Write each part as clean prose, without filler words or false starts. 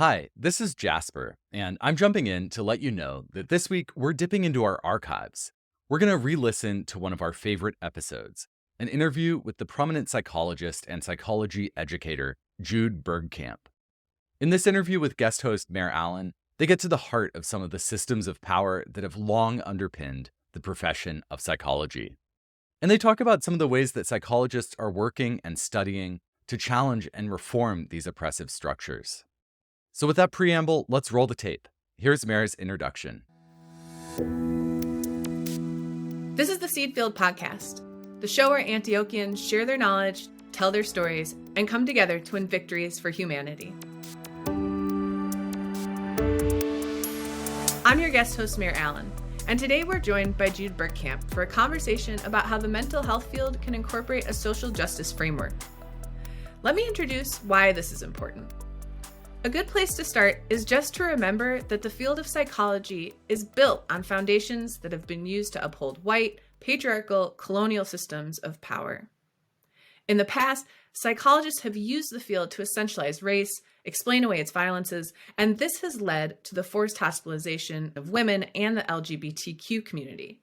Hi, this is Jasper, and I'm jumping in to let you know that this week we're dipping into our archives. We're going to re listen to one of our favorite episodes, an interview with the prominent psychologist and psychology educator, Jude Bergkamp. In this interview with guest host Mair Allen, they get to the heart of some of the systems of power that have long underpinned the profession of psychology. And they talk about some of the ways that psychologists are working and studying to challenge and reform these oppressive structures. So with that preamble, let's roll the tape. Here's Mair's introduction. This is the Seed Field Podcast, the show where Antiochians share their knowledge, tell their stories, and come together to win victories for humanity. I'm your guest host, Mair Allen, and today we're joined by Jude Bergkamp for a conversation about how the mental health field can incorporate a social justice framework. Let me introduce why this is important. A good place to start is just to remember that the field of psychology is built on foundations that have been used to uphold white, patriarchal, colonial systems of power. In the past, psychologists have used the field to essentialize race, explain away its violences, and this has led to the forced hospitalization of women and the LGBTQ community.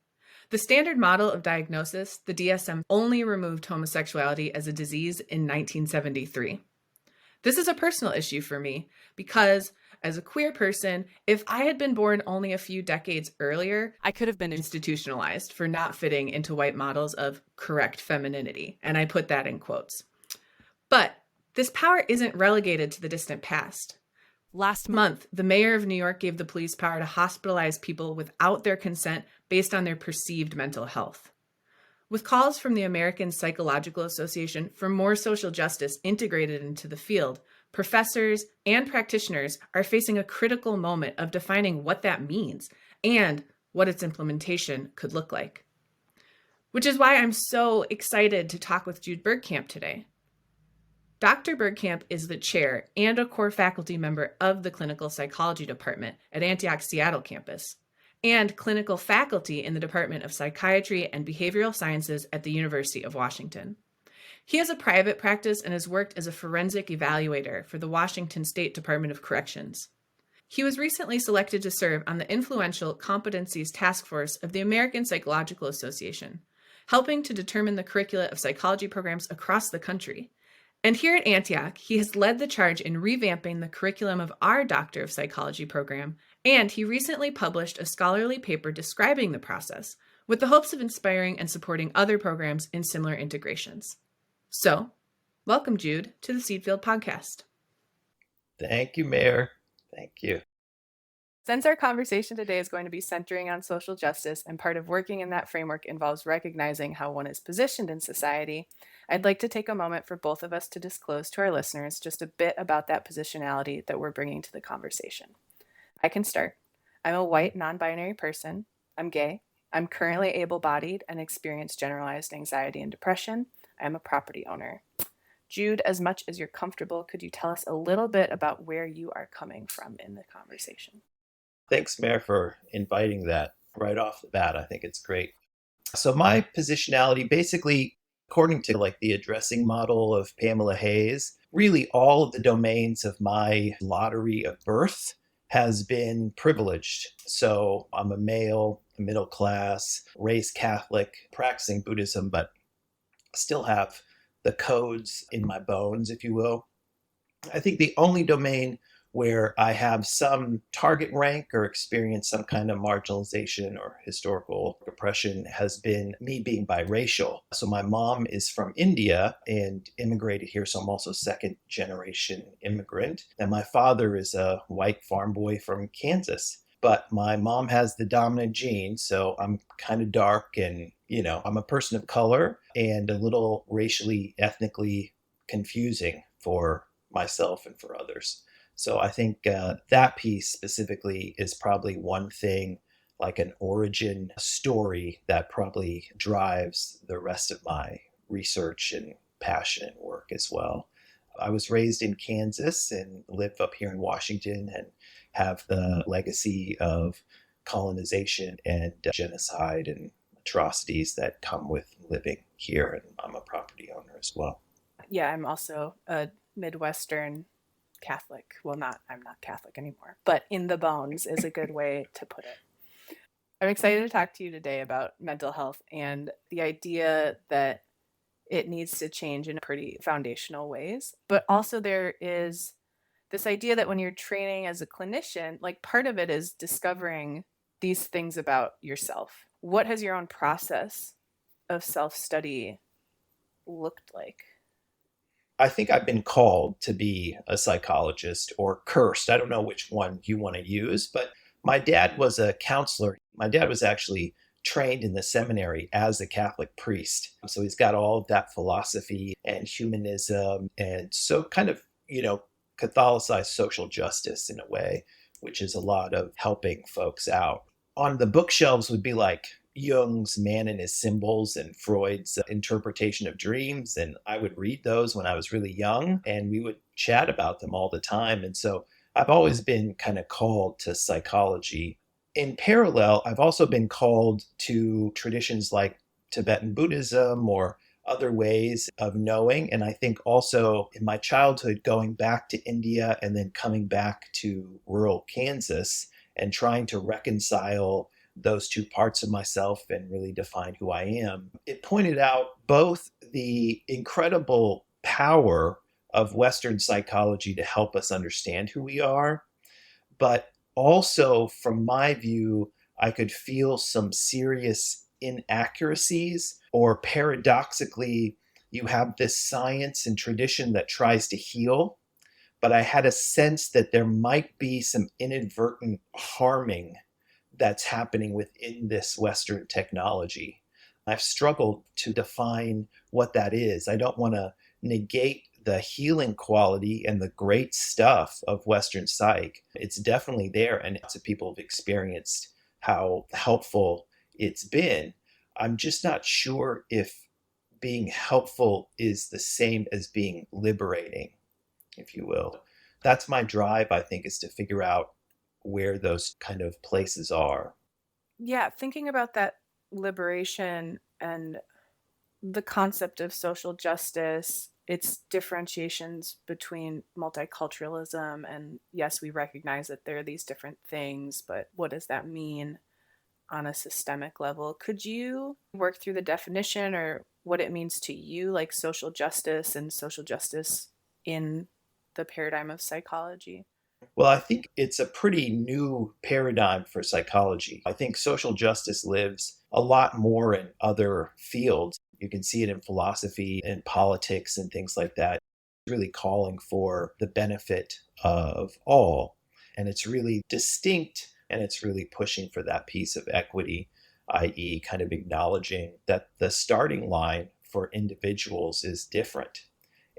The standard model of diagnosis, the DSM, only removed homosexuality as a disease in 1973. This is a personal issue for me because, as a queer person, if I had been born only a few decades earlier, I could have been institutionalized for not fitting into white models of correct femininity, and I put that in quotes. But this power isn't relegated to the distant past. Last month, the mayor of New York gave the police power to hospitalize people without their consent based on their perceived mental health. With calls from the American Psychological Association for more social justice integrated into the field, professors and practitioners are facing a critical moment of defining what that means and what its implementation could look like. Which is why I'm so excited to talk with Jude Bergkamp today. Dr. Bergkamp is the chair and a core faculty member of the clinical psychology department at Antioch Seattle campus, and clinical faculty in the Department of Psychiatry and Behavioral Sciences at the University of Washington. He has a private practice and has worked as a forensic evaluator for the Washington State Department of Corrections. He was recently selected to serve on the influential Competencies Taskforce of the American Psychological Association, helping to determine the curricula of psychology programs across the country. And here at Antioch, he has led the charge in revamping the curriculum of our Doctor of Psychology program, and he recently published a scholarly paper describing the process, with the hopes of inspiring and supporting other programs in similar integrations. So, welcome, Jude, to the Seed Field Podcast. Thank you, Mair. Thank you. Since our conversation today is going to be centering on social justice and part of working in that framework involves recognizing how one is positioned in society, I'd like to take a moment for both of us to disclose to our listeners just a bit about that positionality that we're bringing to the conversation. I can start. I'm a white, non-binary person. I'm gay. I'm currently able-bodied and experience generalized anxiety and depression. I'm a property owner. Jude, as much as you're comfortable, could you tell us a little bit about where you are coming from in the conversation? Thanks, Mair, for inviting that right off the bat. I think it's great. So my positionality, basically, according to the addressing model of Pamela Hayes, really all of the domains of my lottery of birth has been privileged. So I'm a male, middle class, raised Catholic, practicing Buddhism, but still have the codes in my bones, if you will. I think the only domain where I have some target rank or experience some kind of marginalization or historical oppression has been me being biracial. So my mom is from India and immigrated here, so I'm also second generation immigrant. And my father is a white farm boy from Kansas. But my mom has the dominant gene, so I'm kind of dark and, I'm a person of color and a little racially, ethnically confusing for myself and for others. So I think that piece specifically is probably one thing, like an origin story that probably drives the rest of my research and passion and work as well. I was raised in Kansas and live up here in Washington and have the legacy of colonization and genocide and atrocities that come with living here. And I'm a property owner as well. Yeah, I'm also a Midwestern Catholic. Well, I'm not Catholic anymore, but in the bones is a good way to put it. I'm excited to talk to you today about mental health and the idea that it needs to change in pretty foundational ways. But also there is this idea that when you're training as a clinician, like part of it is discovering these things about yourself. What has your own process of self-study looked like? I think I've been called to be a psychologist or cursed. I don't know which one you want to use, but my dad was a counselor. My dad was actually trained in the seminary as a Catholic priest. So he's got all of that philosophy and humanism and so kind of, Catholicized social justice in a way, which is a lot of helping folks out. On the bookshelves would be like Jung's Man and His Symbols and Freud's interpretation of dreams. And I would read those when I was really young and we would chat about them all the time. And so I've always been kind of called to psychology. In parallel, I've also been called to traditions like Tibetan Buddhism or other ways of knowing. And I think also in my childhood, going back to India and then coming back to rural Kansas and trying to reconcile those two parts of myself and really define who I am. It pointed out both the incredible power of Western psychology to help us understand who we are, but also from my view, I could feel some serious inaccuracies, or paradoxically, you have this science and tradition that tries to heal, but I had a sense that there might be some inadvertent harming that's happening within this Western technology. I've struggled to define what that is. I don't want to negate the healing quality and the great stuff of Western psych. It's definitely there, and lots of people have experienced how helpful it's been. I'm just not sure if being helpful is the same as being liberating, if you will. That's my drive, I think, is to figure out where those kind of places are. Yeah, thinking about that liberation and the concept of social justice, its differentiations between multiculturalism, and yes, we recognize that there are these different things, but what does that mean on a systemic level? Could you work through the definition or what it means to you, like social justice and social justice in the paradigm of psychology? Well, I think it's a pretty new paradigm for psychology. I think social justice lives a lot more in other fields. You can see it in philosophy and politics and things like that. It's really calling for the benefit of all. And it's really distinct and it's really pushing for that piece of equity, i.e., kind of acknowledging that the starting line for individuals is different.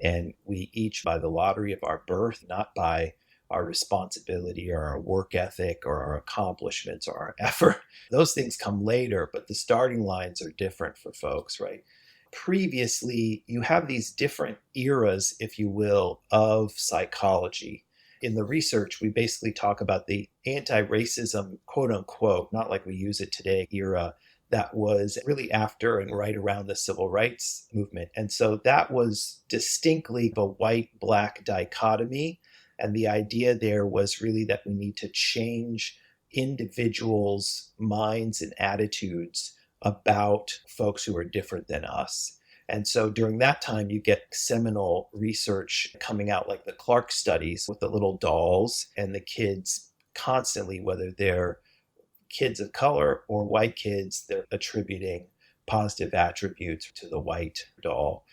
And we each, by the lottery of our birth, not by our responsibility or our work ethic or our accomplishments or our effort. Those things come later, but the starting lines are different for folks, right? Previously, you have these different eras, if you will, of psychology. In the research, we basically talk about the anti-racism, quote unquote, not like we use it today, era that was really after and right around the civil rights movement. And so that was distinctly the white-black dichotomy. And the idea there was really that we need to change individuals' minds and attitudes about folks who are different than us. And so during that time, you get seminal research coming out like the Clark studies with the little dolls and the kids constantly, whether they're kids of color or white kids, they're attributing positive attributes to the white doll.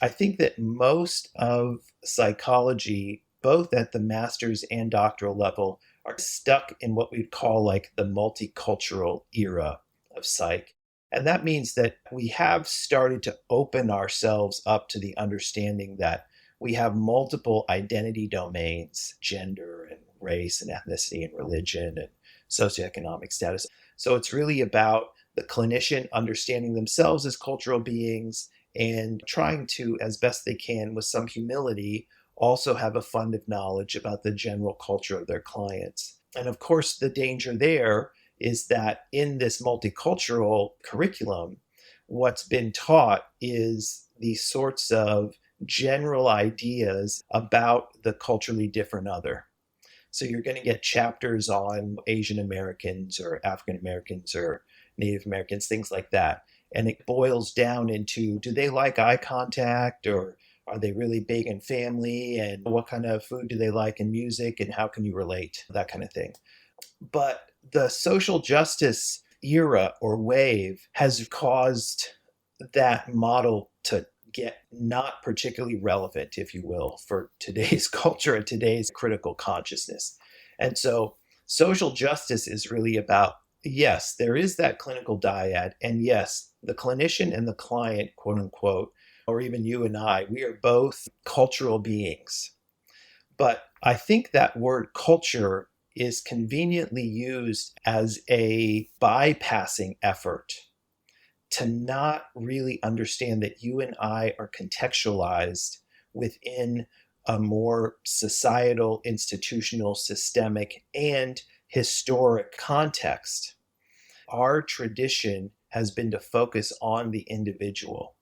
I think that most of psychology, both at the master's and doctoral level, are stuck in what we'd call like the multicultural era of psych. And that means that we have started to open ourselves up to the understanding that we have multiple identity domains, gender and race and ethnicity and religion and socioeconomic status. So it's really about the clinician understanding themselves as cultural beings and trying to, as best they can, with some humility, also have a fund of knowledge about the general culture of their clients. And of course, the danger there is that in this multicultural curriculum, what's been taught is these sorts of general ideas about the culturally different other. So you're going to get chapters on Asian Americans or African Americans or Native Americans, things like that. And it boils down into, do they like eye contact, or are they really big in family, and what kind of food do they like in music, and how can you relate, that kind of thing. But the social justice era or wave has caused that model to get not particularly relevant, if you will, for today's culture and today's critical consciousness. And so social justice is really about, yes, there is that clinical dyad, and yes, the clinician and the client, quote unquote, or even you and I, we are both cultural beings. But I think that word culture is conveniently used as a bypassing effort to not really understand that you and I are contextualized within a more societal, institutional, systemic, and historic context. Our tradition has been to focus on the individual.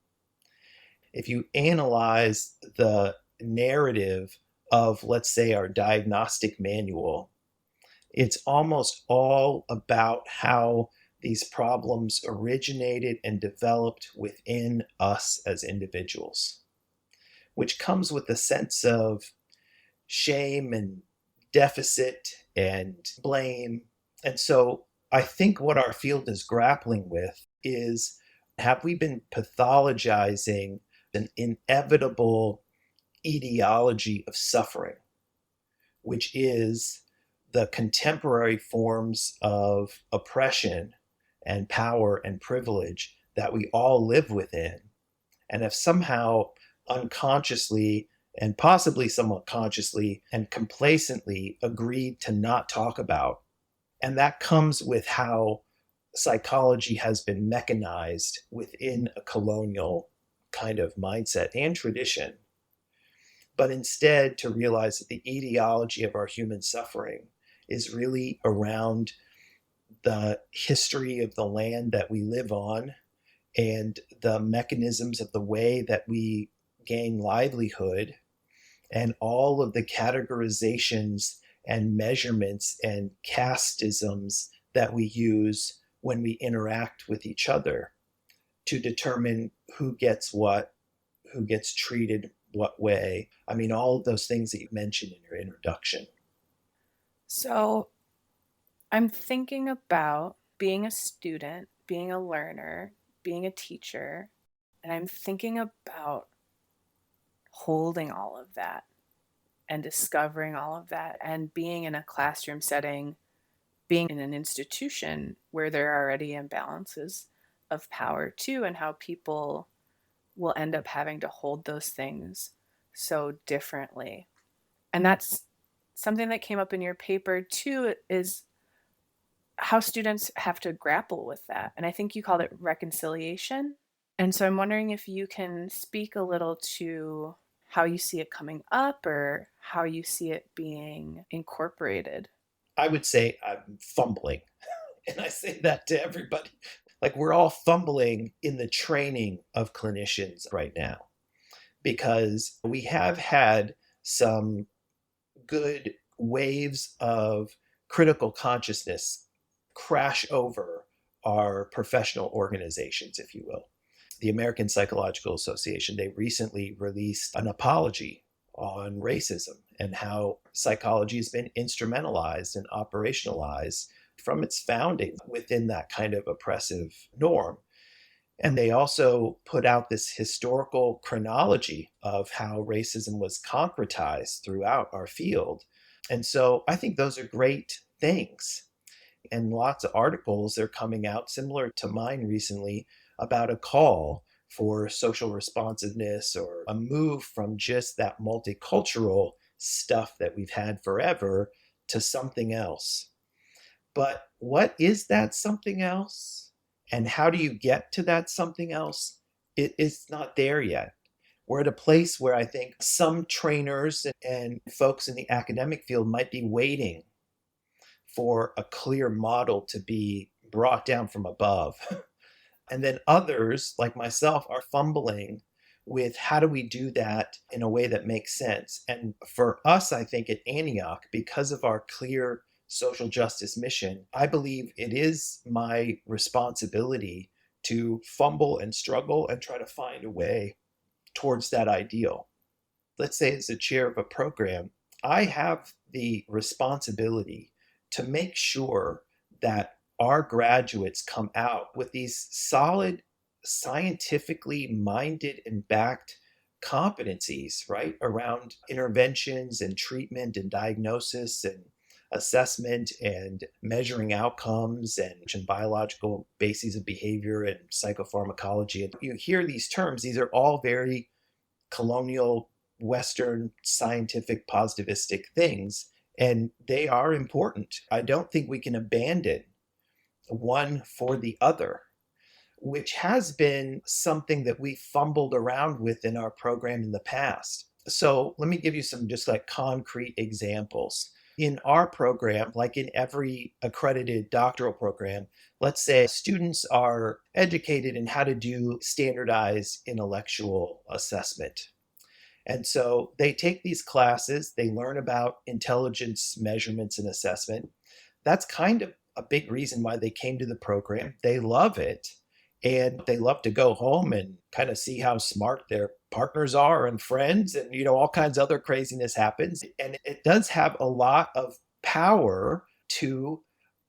If you analyze the narrative of, let's say, our diagnostic manual, it's almost all about how these problems originated and developed within us as individuals, which comes with a sense of shame and deficit and blame. And so I think what our field is grappling with is, have we been pathologizing an inevitable etiology of suffering, which is the contemporary forms of oppression and power and privilege that we all live within, and have somehow unconsciously and possibly somewhat consciously and complacently agreed to not talk about. And that comes with how psychology has been mechanized within a colonial kind of mindset and tradition. But instead, to realize that the etiology of our human suffering is really around the history of the land that we live on and the mechanisms of the way that we gain livelihood, and all of the categorizations and measurements and casteisms that we use when we interact with each other to determine who gets what, who gets treated what way. I mean, all of those things that you mentioned in your introduction. So I'm thinking about being a student, being a learner, being a teacher, and I'm thinking about holding all of that and discovering all of that and being in a classroom setting, being in an institution where there are already imbalances of power too, and how people will end up having to hold those things so differently. And that's something that came up in your paper too, is how students have to grapple with that. And I think you called it reconciliation. And so I'm wondering if you can speak a little to how you see it coming up or how you see it being incorporated. I would say I'm fumbling. And I say that to everybody. Like, we're all fumbling in the training of clinicians right now, because we have had some good waves of critical consciousness crash over our professional organizations, if you will. The American Psychological Association, they recently released an apology on racism and how psychology has been instrumentalized and operationalized from its founding within that kind of oppressive norm. And they also put out this historical chronology of how racism was concretized throughout our field. And so I think those are great things. And lots of articles are coming out, similar to mine recently, about a call for social responsiveness, or a move from just that multicultural stuff that we've had forever to something else. But what is that something else? And how do you get to that something else? It is not there yet. We're at a place where I think some trainers and folks in the academic field might be waiting for a clear model to be brought down from above. And then others, like myself, are fumbling with how do we do that in a way that makes sense. And for us, I think at Antioch, because of our clear social justice mission, I believe it is my responsibility to fumble and struggle and try to find a way towards that ideal. Let's say as the chair of a program, I have the responsibility to make sure that our graduates come out with these solid, scientifically minded and backed competencies, right, around interventions and treatment and diagnosis and assessment and measuring outcomes and biological bases of behavior and psychopharmacology. And you hear these terms, these are all very colonial, Western, scientific, positivistic things, and they are important. I don't think we can abandon one for the other, which has been something that we fumbled around with in our program in the past. So let me give you some just like concrete examples. In our program, like in every accredited doctoral program, let's say students are educated in how to do standardized intellectual assessment. And so they take these classes, they learn about intelligence measurements and assessment. That's kind of a big reason why they came to the program. They love it. And they love to go home and kind of see how smart their partners are and friends and, all kinds of other craziness happens. And it does have a lot of power to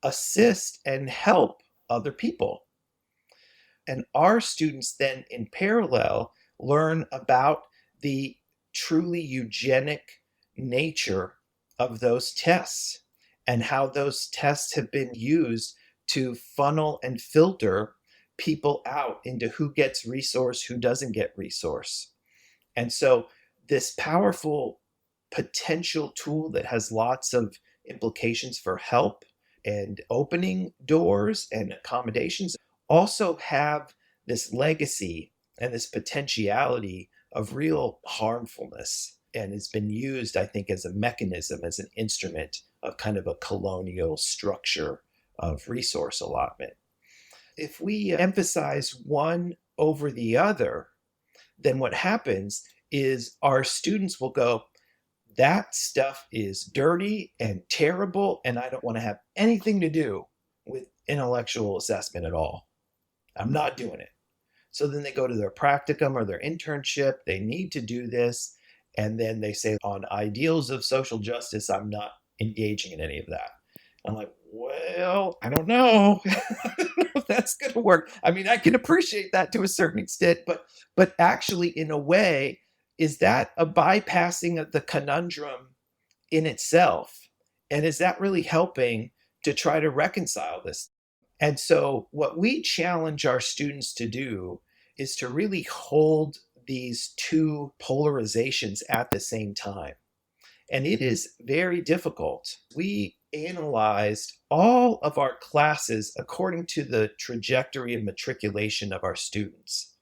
assist and help other people. And our students then in parallel learn about the truly eugenic nature of those tests and how those tests have been used to funnel and filter people out into who gets resource, who doesn't get resource. And so this powerful potential tool that has lots of implications for help and opening doors and accommodations also have this legacy and this potentiality of real harmfulness, and it's been used, I think, as a mechanism, as an instrument of kind of a colonial structure of resource allotment. If we emphasize one over the other, then what happens is our students will go, that stuff is dirty and terrible, and I don't want to have anything to do with intellectual assessment at all. I'm not doing it. So then they go to their practicum or their internship, they need to do this, and then they say, on ideals of social justice, I'm not engaging in any of that. I'm like, well, I don't know. I don't know if that's going to work. I mean, I can appreciate that to a certain extent, but actually, in a way, is that a bypassing of the conundrum in itself? And is that really helping to try to reconcile this? And so what we challenge our students to do is to really hold these two polarizations at the same time. And it is very difficult. We analyzed all of our classes according to the trajectory of matriculation of our students.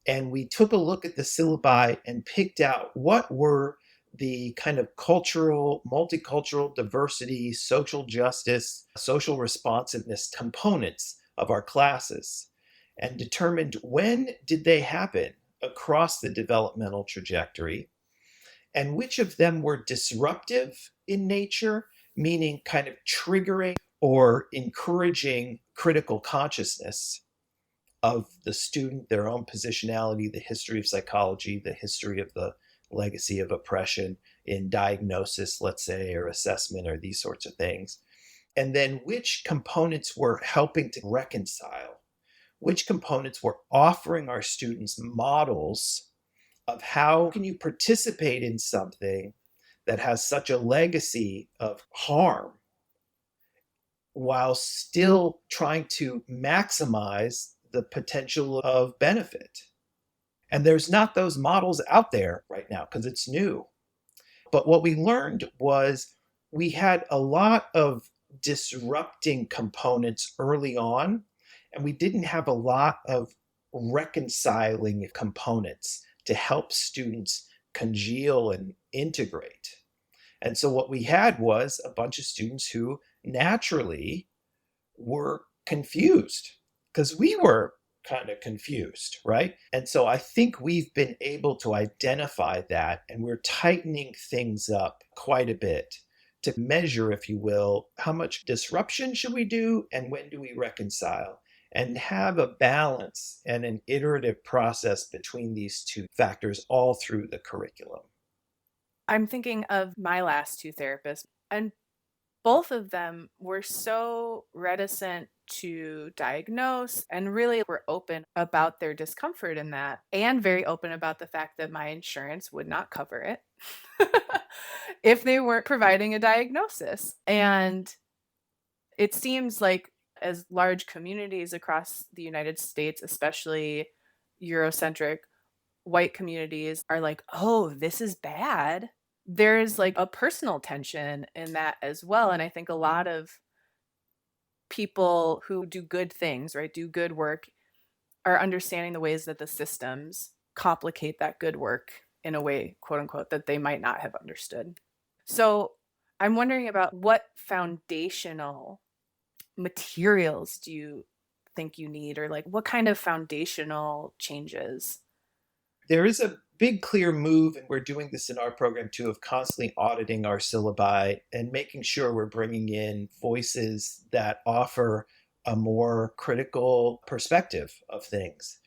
And we took a look at the syllabi and picked out what were the kind of cultural, multicultural diversity, social justice, social responsiveness components of our classes and determined when did they happen across the developmental trajectory and which of them were disruptive in nature, meaning kind of triggering or encouraging critical consciousness of the student, their own positionality, the history of psychology, the history of the legacy of oppression in diagnosis, let's say, or assessment, or these sorts of things. And then which components were helping to reconcile, which components were offering our students models of how can you participate in something that has such a legacy of harm while still trying to maximize the potential of benefit. And there's not those models out there right now because it's new. But what we learned was we had a lot of disrupting components early on, and we didn't have a lot of reconciling components to help students congeal and integrate. And so what we had was a bunch of students who naturally were confused because we were kind of confused, right? And so I think we've been able to identify that, and we're tightening things up quite a bit to measure, if you will, how much disruption should we do and when do we reconcile, and have a balance and an iterative process between these two factors all through the curriculum. I'm thinking of my last two therapists, and both of them were so reticent to diagnose and really were open about their discomfort in that, and very open about the fact that my insurance would not cover it if they weren't providing a diagnosis. And it seems like as large communities across the United States, especially Eurocentric white communities, are like, oh, this is bad. There's like a personal tension in that as well. And I think a lot of people who do good things, right, do good work, are understanding the ways that the systems complicate that good work in a way, quote unquote, that they might not have understood. So I'm wondering about what foundational materials do you think you need, or like what kind of foundational changes? There is a big clear move, and we're doing this in our program too, of constantly auditing our syllabi and making sure we're bringing in voices that offer a more critical perspective of things,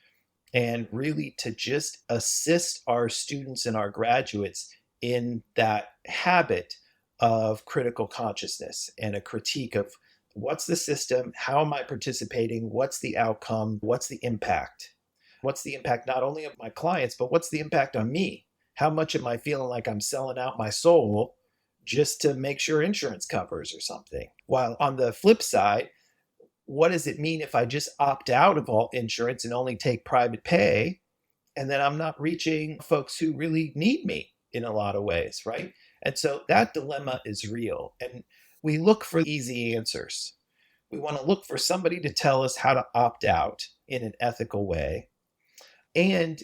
and really to just assist our students and our graduates in that habit of critical consciousness and a critique of what's the system, how am I participating, what's the outcome, what's the impact. What's the impact not only of my clients, but what's the impact on me? How much am I feeling like I'm selling out my soul just to make sure insurance covers or something? While on the flip side, what does it mean if I just opt out of all insurance and only take private pay? And then I'm not reaching folks who really need me in a lot of ways, right? And so that dilemma is real. And we look for easy answers. We want to look for somebody to tell us how to opt out in an ethical way. And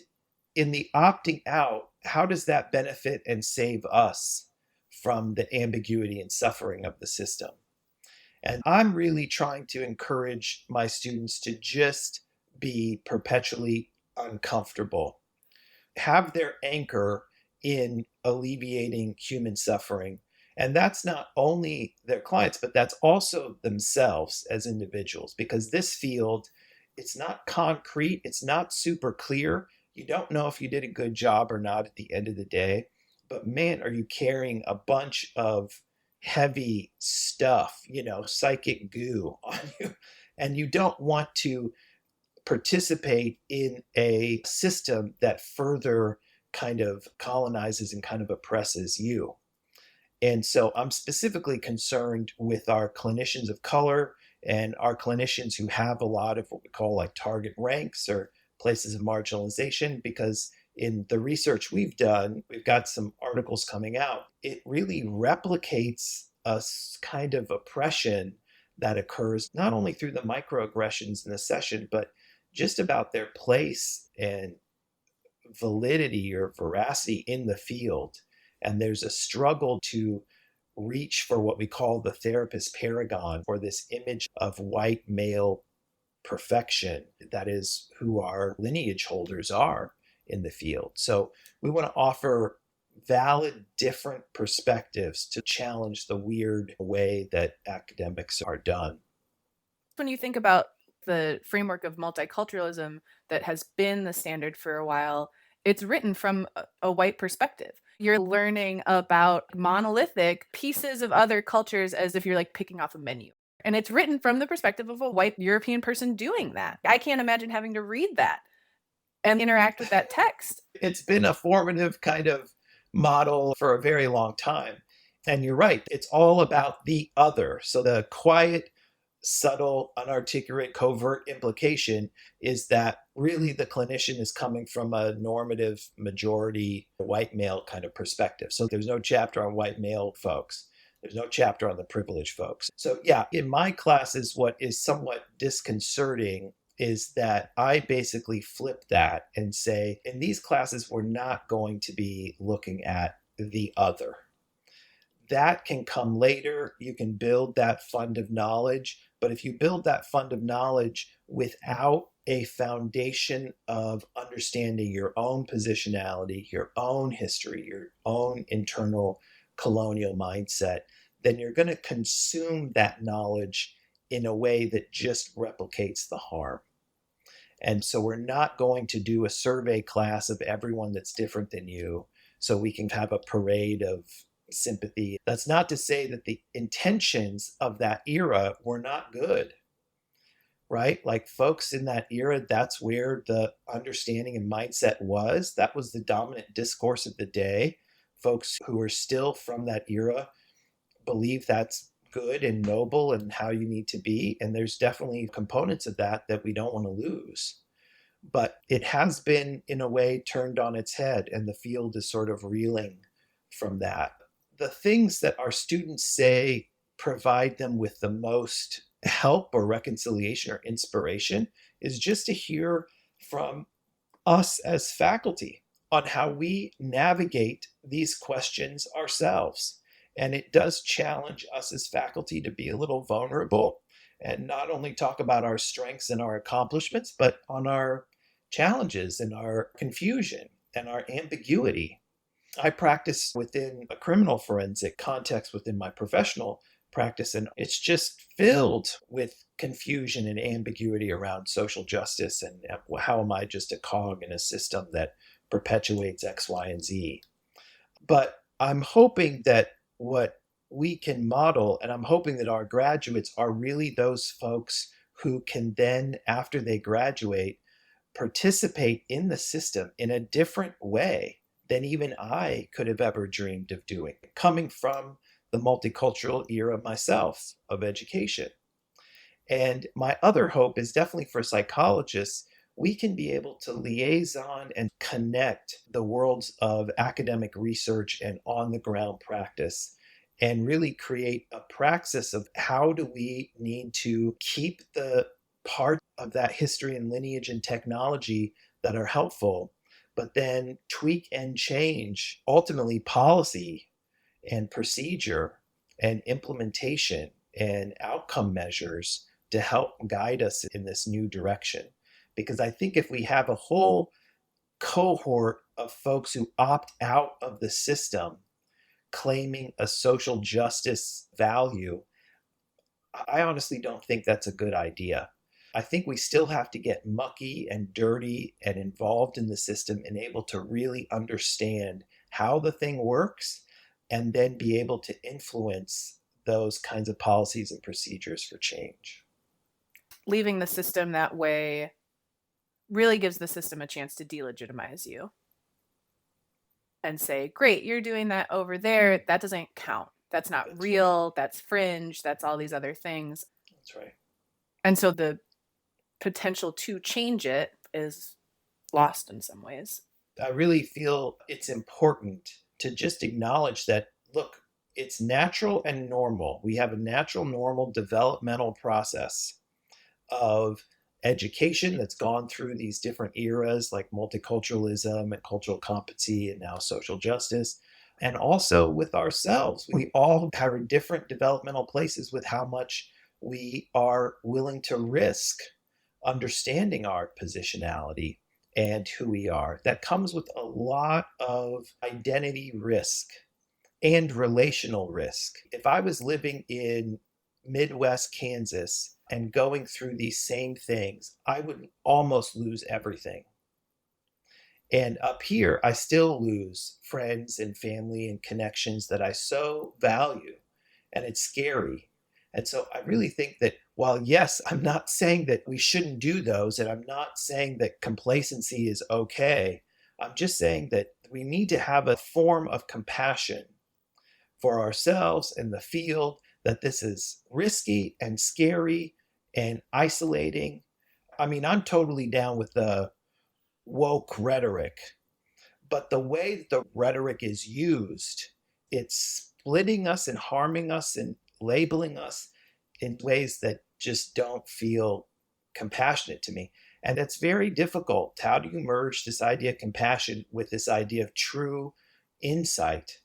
in the opting out, how does that benefit and save us from the ambiguity and suffering of the system? And I'm really trying to encourage my students to just be perpetually uncomfortable, have their anchor in alleviating human suffering. And that's not only their clients, but that's also themselves as individuals, because this field, it's not concrete, it's not super clear. You don't know if you did a good job or not at the end of the day. But man, are you carrying a bunch of heavy stuff, psychic goo on you. And you don't want to participate in a system that further kind of colonizes and kind of oppresses you. And so I'm specifically concerned with our clinicians of color and our clinicians who have a lot of what we call like target ranks or places of marginalization, because in the research we've done, we've got some articles coming out. It really replicates a kind of oppression that occurs not only through the microaggressions in the session, but just about their place and validity or veracity in the field. And there's a struggle to reach for what we call the therapist paragon, or this image of white male perfection that is who our lineage holders are in the field. So we want to offer valid different perspectives to challenge the weird way that academics are done. When you think about the framework of multiculturalism that has been the standard for a while, it's written from a white perspective. You're learning about monolithic pieces of other cultures as if you're like picking off a menu. And it's written from the perspective of a white European person doing that. I can't imagine having to read that and interact with that text. It's been a formative kind of model for a very long time. And you're right, it's all about the other. So the quiet, subtle, unarticulate, covert implication is that really the clinician is coming from a normative majority white male kind of perspective. So there's no chapter on white male folks. There's no chapter on the privileged folks. So yeah, in my classes, what is somewhat disconcerting is that I basically flip that and say, in these classes, we're not going to be looking at the other. That can come later. You can build that fund of knowledge. But if you build that fund of knowledge without a foundation of understanding your own positionality, your own history, your own internal colonial mindset, then you're going to consume that knowledge in a way that just replicates the harm. And so we're not going to do a survey class of everyone that's different than you so we can have a parade of sympathy. That's not to say that the intentions of that era were not good, right? Like folks in that era, that's where the understanding and mindset was. That was the dominant discourse of the day. Folks who are still from that era believe that's good and noble and how you need to be. And there's definitely components of that that we don't want to lose. But it has been, in a way, turned on its head, and the field is sort of reeling from that. The things that our students say provide them with the most help or reconciliation or inspiration is just to hear from us as faculty on how we navigate these questions ourselves. And it does challenge us as faculty to be a little vulnerable and not only talk about our strengths and our accomplishments, but on our challenges and our confusion and our ambiguity. I practice within a criminal forensic context within my professional practice, and it's just filled with confusion and ambiguity around social justice and how am I just a cog in a system that perpetuates X, Y, and Z. But I'm hoping that what we can model, and I'm hoping that our graduates are really those folks who can then, after they graduate, participate in the system in a different way than even I could have ever dreamed of doing, coming from the multicultural era myself of education. And my other hope is definitely for psychologists, we can be able to liaison and connect the worlds of academic research and on the ground practice and really create a praxis of how do we need to keep the part of that history and lineage and technology that are helpful, but then tweak and change ultimately policy and procedure and implementation and outcome measures to help guide us in this new direction. Because I think if we have a whole cohort of folks who opt out of the system claiming a social justice value, I honestly don't think that's a good idea. I think we still have to get mucky and dirty and involved in the system and able to really understand how the thing works and then be able to influence those kinds of policies and procedures for change. Leaving the system that way really gives the system a chance to delegitimize you and say, great, you're doing that over there. That doesn't count. That's not real. Right. That's fringe. That's all these other things. That's right. And so the potential to change it is lost in some ways. I really feel it's important to just acknowledge that, look, it's natural and normal. We have a natural, normal developmental process of education that's gone through these different eras like multiculturalism and cultural competency and now social justice. And also with ourselves, we all have different developmental places with how much we are willing to risk understanding our positionality and who we are. That comes with a lot of identity risk and relational risk. If I was living in Midwest Kansas and going through these same things, I would almost lose everything. And up here, I still lose friends and family and connections that I so value. And it's scary. And so I really think that while, yes, I'm not saying that we shouldn't do those, and I'm not saying that complacency is okay, I'm just saying that we need to have a form of compassion for ourselves and the field, that this is risky and scary and isolating. I mean, I'm totally down with the woke rhetoric, but the way that the rhetoric is used, it's splitting us and harming us and labeling us in ways that just don't feel compassionate to me. And it's very difficult. How do you merge this idea of compassion with this idea of true insight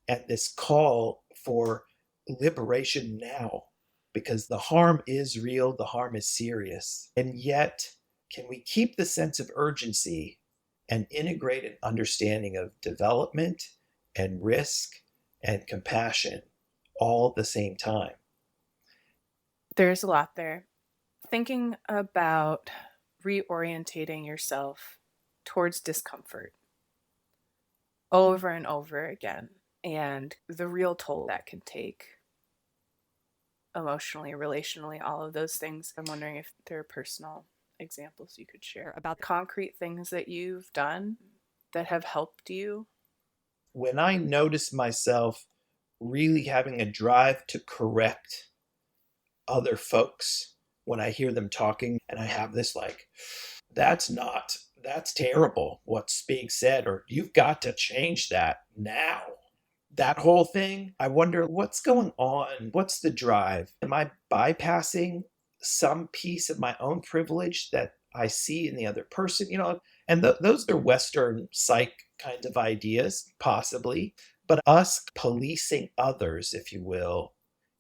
and this call for liberation now? Because the harm is real, the harm is serious. And yet can we keep the sense of urgency and integrate an understanding of development and risk and compassion all at the same time? There's a lot there. Thinking about reorientating yourself towards discomfort over and over again, and the real toll that can take emotionally, relationally, all of those things. I'm wondering if there are personal examples you could share about concrete things that you've done that have helped you. When I notice myself really having a drive to correct other folks, when I hear them talking and I have this like, that's terrible what's being said, or you've got to change that now. That whole thing, I wonder what's going on? What's the drive? Am I bypassing some piece of my own privilege that I see in the other person? And those are Western psych kind of ideas, possibly. But us policing others, if you will,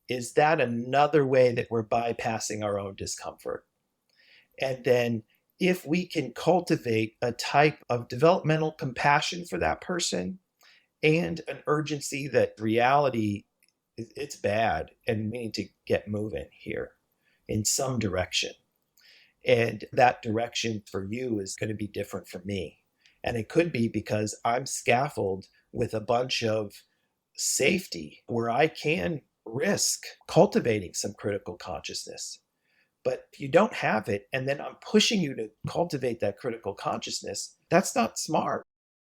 is that another way that we're bypassing our own discomfort? And then if we can cultivate a type of developmental compassion for that person and an urgency that reality, it's bad and we need to get moving here in some direction. And that direction for you is going to be different from me. And it could be because I'm scaffolded with a bunch of safety where I can risk cultivating some critical consciousness. But if you don't have it, and then I'm pushing you to cultivate that critical consciousness, that's not smart.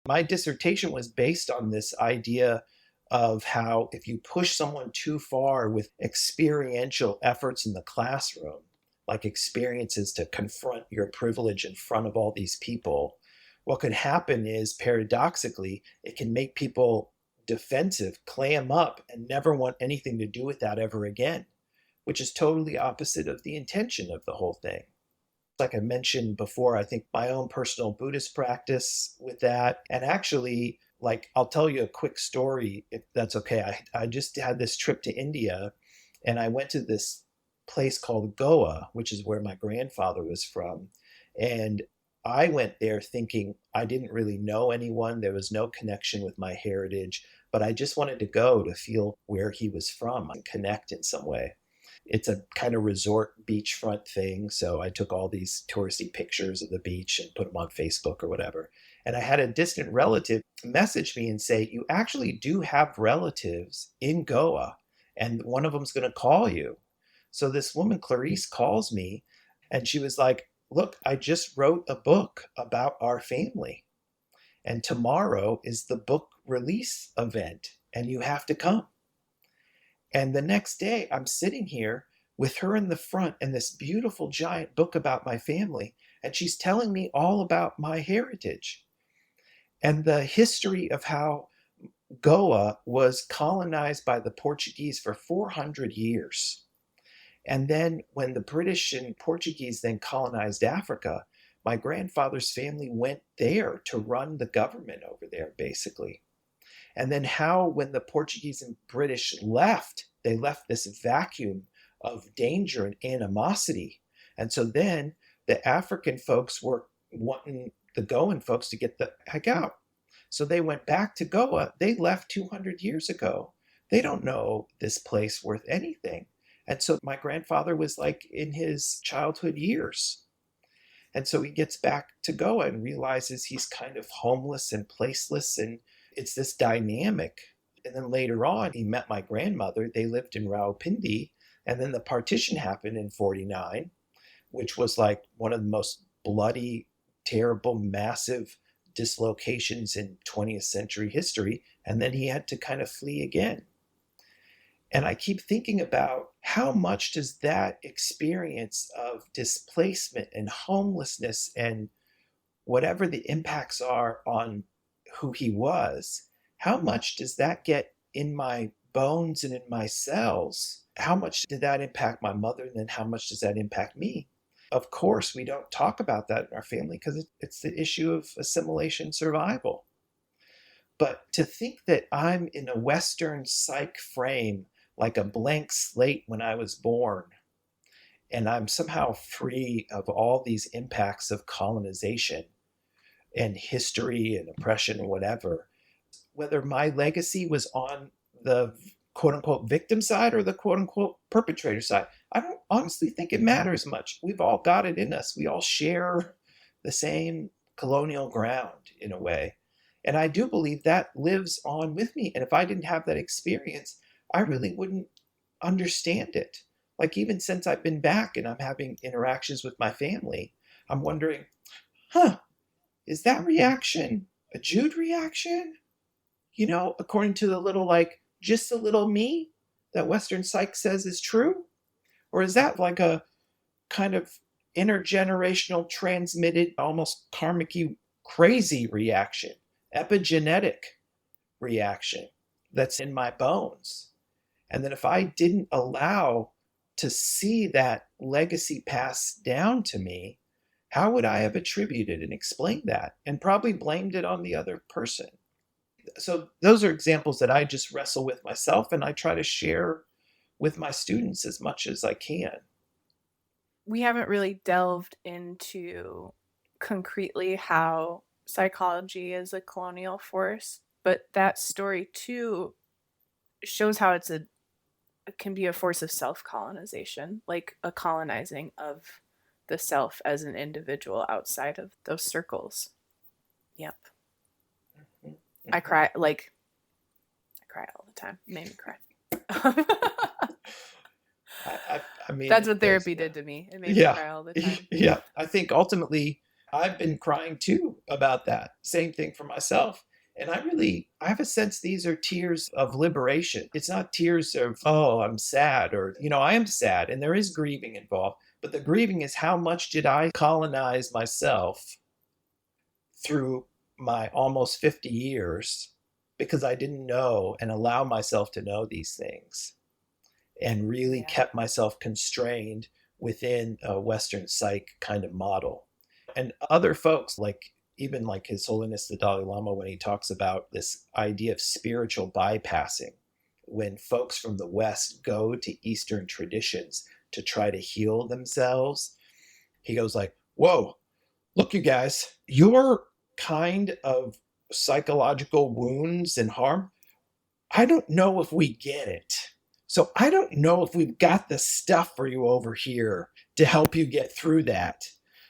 My dissertation was based on this idea of how if you push someone too far with experiential efforts in the classroom, like experiences to confront your privilege in front of all these people, what could happen is, paradoxically, it can make people defensive, clam up, and never want anything to do with that ever again, which is totally opposite of the intention of the whole thing. Like I mentioned before, I think my own personal Buddhist practice with that, and actually, like, I'll tell you a quick story, if that's okay. I just had this trip to India, and I went to this place called Goa, which is where my grandfather was from. And I went there thinking I didn't really know anyone. There was no connection with my heritage, but I just wanted to go to feel where he was from and connect in some way. It's a kind of resort beachfront thing. So I took all these touristy pictures of the beach and put them on Facebook or whatever. And I had a distant relative message me and say, you actually do have relatives in Goa, and one of them's going to call you. So this woman, Clarice, calls me and she was like, look, I just wrote a book about our family. And tomorrow is the book release event and you have to come. And the next day I'm sitting here with her in the front and this beautiful giant book about my family. And she's telling me all about my heritage and the history of how Goa was colonized by the Portuguese for 400 years. And then when the British and Portuguese then colonized Africa, my grandfather's family went there to run the government over there, basically. And then how, when the Portuguese and British left, they left this vacuum of danger and animosity. And so then the African folks were wanting the Goan folks to get the heck out. So they went back to Goa. They left 200 years ago. They don't know this place worth anything. And so my grandfather was like in his childhood years. And so he gets back to Goa and realizes he's kind of homeless and placeless. And it's this dynamic. And then later on, he met my grandmother. They lived in Rawalpindi. And then the partition happened in 49, which was like one of the most bloody, terrible, massive dislocations in 20th century history. And then he had to kind of flee again. And I keep thinking about how much does that experience of displacement and homelessness and whatever the impacts are on who he was, how much does that get in my bones and in my cells? How much did that impact my mother? And then how much does that impact me? Of course, we don't talk about that in our family because it's the issue of assimilation survival. But to think that I'm in a Western psych frame, like a blank slate when I was born, and I'm somehow free of all these impacts of colonization and history and oppression or whatever, whether my legacy was on the quote unquote victim side or the quote unquote perpetrator side, I don't honestly think it matters much. We've all got it in us. We all share the same colonial ground in a way. And I do believe that lives on with me. And if I didn't have that experience, I really wouldn't understand it. Like, even since I've been back and I'm having interactions with my family, I'm wondering, is that reaction a Jude reaction? According to the little, like, just a little me that Western Psych says is true? Or is that like a kind of intergenerational, transmitted, almost karmic-y, crazy reaction, epigenetic reaction that's in my bones? And then if I didn't allow to see that legacy passed down to me, how would I have attributed and explained that? And probably blamed it on the other person. So those are examples that I just wrestle with myself, and I try to share with my students as much as I can. We haven't really delved into concretely how psychology is a colonial force, but that story too shows how it can be a force of self-colonization, like a colonizing of the self as an individual outside of those circles. Yep. I cry all the time. It made me cry. I mean, that's what therapy did to me. It made me cry all the time. Yeah. I think ultimately I've been crying too about that. Same thing for myself. And I have a sense these are tears of liberation. It's not tears of, oh, I'm sad, or, I am sad, and there is grieving involved. But the grieving is, how much did I colonize myself through my almost 50 years because I didn't know and allow myself to know these things, and really kept myself constrained within a Western Psych kind of model. And other folks, even like His Holiness the Dalai Lama, when he talks about this idea of spiritual bypassing, when folks from the West go to Eastern traditions to try to heal themselves, he goes like, whoa, look, you guys, your kind of psychological wounds and harm, I don't know if we get it. So I don't know if we've got the stuff for you over here to help you get through that.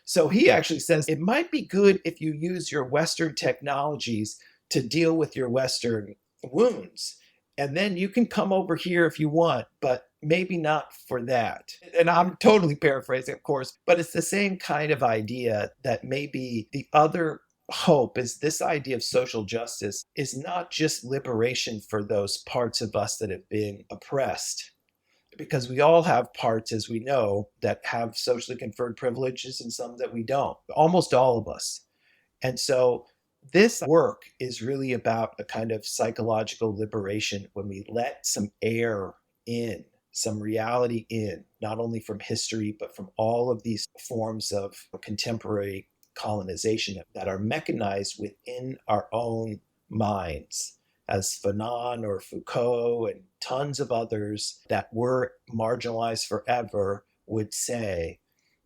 So he actually says it might be good if you use your Western technologies to deal with your Western wounds. And then you can come over here if you want, but maybe not for that. And I'm totally paraphrasing, of course, but it's the same kind of idea that maybe the other hope is this idea of social justice is not just liberation for those parts of us that have been oppressed, because we all have parts, as we know, that have socially conferred privileges and some that we don't, almost all of us. And so this work is really about a kind of psychological liberation when we let some air in, some reality in, not only from history, but from all of these forms of contemporary colonization that are mechanized within our own minds, as Fanon or Foucault and tons of others that were marginalized forever would say.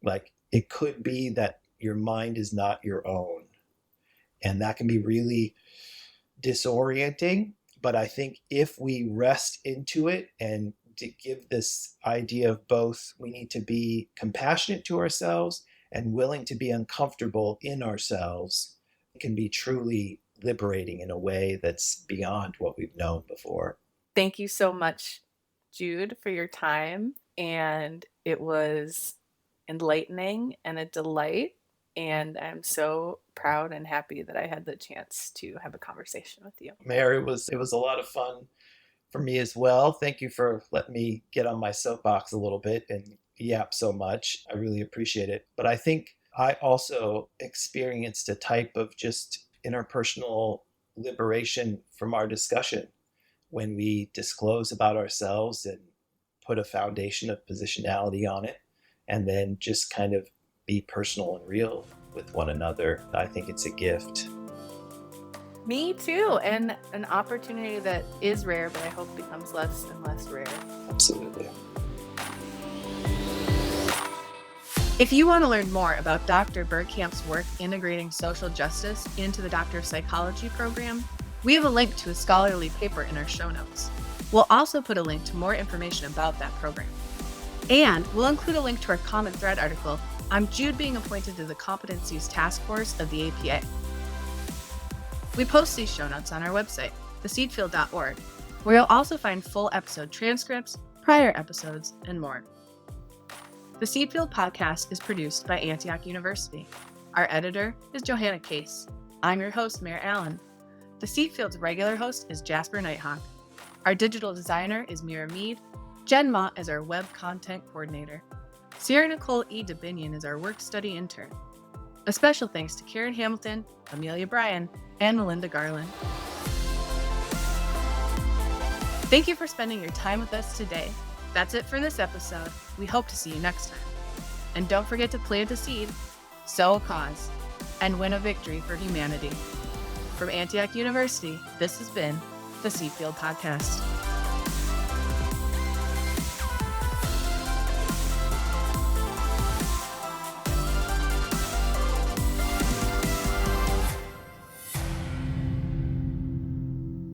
Like, it could be that your mind is not your own. And that can be really disorienting. But I think if we rest into it and to give this idea of both, we need to be compassionate to ourselves and willing to be uncomfortable in ourselves, it can be truly liberating in a way that's beyond what we've known before. Thank you so much, Jude, for your time. And it was enlightening and a delight. And I'm so proud and happy that I had the chance to have a conversation with you. Mair, it was a lot of fun for me as well. Thank you for letting me get on my soapbox a little bit and yap so much. I really appreciate it. But I think I also experienced a type of just interpersonal liberation from our discussion when we disclose about ourselves and put a foundation of positionality on it, and then just kind of be personal and real with one another. I think it's a gift. Me too, and an opportunity that is rare, but I hope becomes less and less rare. Absolutely. If you want to learn more about Dr. Bergkamp's work integrating social justice into the Doctor of Psychology program, we have a link to a scholarly paper in our show notes. We'll also put a link to more information about that program. And we'll include a link to our Common Thread article on Jude being appointed to the Competencies Taskforce of the APA. We post these show notes on our website, theseedfield.org, where you'll also find full episode transcripts, prior episodes, and more. The Seedfield podcast is produced by Antioch University. Our editor is Johanna Case. I'm your host, Mair Allen. The Seedfield's regular host is Jasper Nighthawk. Our digital designer is Mira Mead. Jen Mott is our web content coordinator. Sierra Nicole E. DeBinion is our work study intern. A special thanks to Karen Hamilton, Amelia Bryan, and Melinda Garland. Thank you for spending your time with us today. That's it for this episode. We hope to see you next time. And don't forget to plant a seed, sow a cause, and win a victory for humanity. From Antioch University, this has been the Seedfield Podcast.